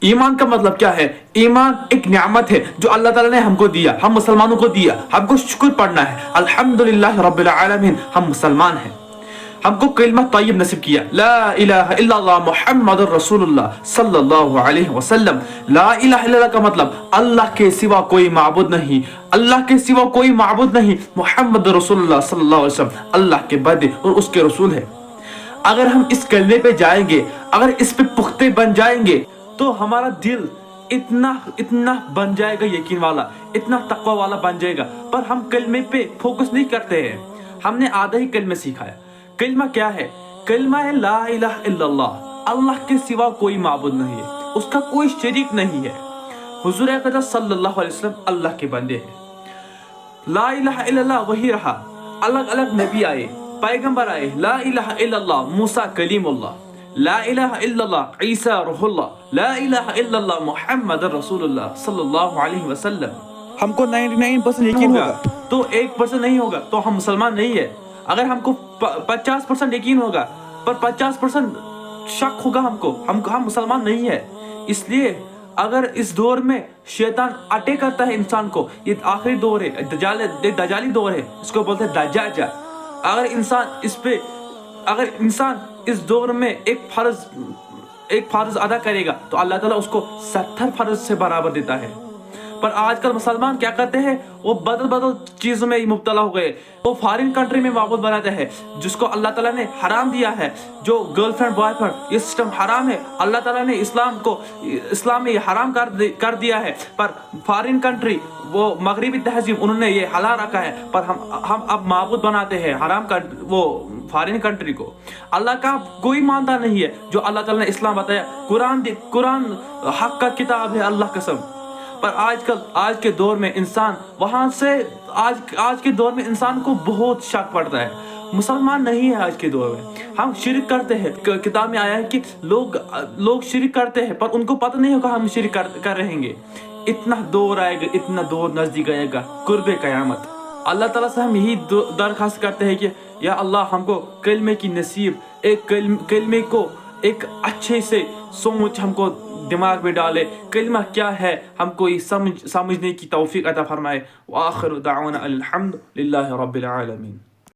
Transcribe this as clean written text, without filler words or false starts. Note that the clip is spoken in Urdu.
ایمان کا مطلب کیا ہے؟ ایمان ایک نعمت ہے جو اللہ تعالیٰ نے ہم کو دیا، ہم مسلمانوں کو دیا، ہم کو شکر پڑھنا ہے، الحمدللہ رب العالمین ہم مسلمان ہیں۔ ہم کو کلمہ طیب نصیب کیا، لا الہ الا اللہ محمد رسول اللہ صلی اللہ علیہ وسلم۔ لا الہ الا اللہ کا مطلب اللہ کے سوا کوئی معبود نہیں، اللہ کے سوا کوئی معبود نہیں، محمد رسول اللہ صلی اللہ علیہ وسلم اللہ کے بندے اور اس کے رسول ہے۔ اگر ہم اس کلمے پہ جائیں گے، اگر اس پہ پختہ بن جائیں گے تو ہمارا دل اتنا بن جائے گا یقین والا، اتنا تقوی والا بن جائے گا۔ پر ہم کلمے پہ فوکس نہیں کرتے ہیں، ہم نے آدھا ہی کلمہ سیکھا ہے۔ کلمہ کیا ہے؟ کلمہ ہے لا الہ الا اللہ، اللہ کے سوا کوئی معبود نہیں ہے، اس کا کوئی شریک نہیں ہے۔ حضور اقدس صلی اللہ علیہ وسلم اللہ کے بندے ہیں۔ لا الہ الا اللہ وہی رہا، الگ الگ نبی آئے، پیغمبر آئے، لا الہ الا اللہ موسیٰ کلیم اللہ، لا الہ الا اللہ عیسیٰ روح اللہ، لا الہ الا اللہ محمد رسول اللہ صلی اللہ علیہ وسلم۔ ہم کو 99% یقین ہوگا تو 1% نہیں ہوگا تو ہم مسلمان نہیں ہے۔ اگر ہم کو 50% یقین ہوگا پر 50% شک ہوگا ہم کو، ہم مسلمان نہیں ہے۔ اس لیے اگر اس دور میں شیطان اٹیک کرتا ہے انسان کو، یہ آخری دور ہے، دجالی دور ہے، اس کو بولتے ہیں دجاجہ۔ اگر انسان اس دور میں ایک فرض ادا کرے گا تو اللہ تعالیٰ اس کو 70 فرض سے برابر دیتا ہے۔ پر آج کل مسلمان کیا کرتے ہیں؟ وہ بدل چیزوں میں مبتلا ہو گئے، وہ فارن کنٹری میں معبود بناتے ہیں جس کو اللہ تعالیٰ نے حرام دیا ہے، جو گرل فرینڈ بوائے فرینڈ یہ سسٹم حرام ہے، اللہ تعالیٰ نے اسلام میں یہ حرام کر دیا ہے۔ پر فارن کنٹری، وہ مغربی تہذیب، انہوں نے یہ حلال رکھا ہے، پر ہم اب معبود بناتے ہیں حرام کا وہ فارن کنٹری کو۔ اللہ کا کوئی مانتا نہیں ہے جو اللہ تعالیٰ نے اسلام بتایا۔ قرآن حق کا کتاب ہے، اللہ قسم۔ پر آج کے دور میں انسان وہاں سے آج کے دور میں انسان کو بہت شک پڑتا ہے، مسلمان نہیں ہے آج کے دور میں۔ ہم شرک کرتے ہیں، کتاب میں آیا ہے کہ لوگ شرک کرتے ہیں پر ان کو پتہ نہیں ہوگا ہم شرک کر رہیں گے۔ اتنا دور آئے گا، اتنا دور نزدیک آئے گا، قرب قیامت۔ اللہ تعالیٰ سے ہم یہی درخواست کرتے ہیں کہ یا اللہ ہم کو کلمے کی نصیب، ایک کلمے کو ایک اچھے سے سوچ ہم کو دماغ میں ڈالے، کلمہ کیا ہے ہم کو یہ سمجھنے کی توفیق عطا فرمائے۔ وآخر دعوانا الحمد للہ رب العالمین۔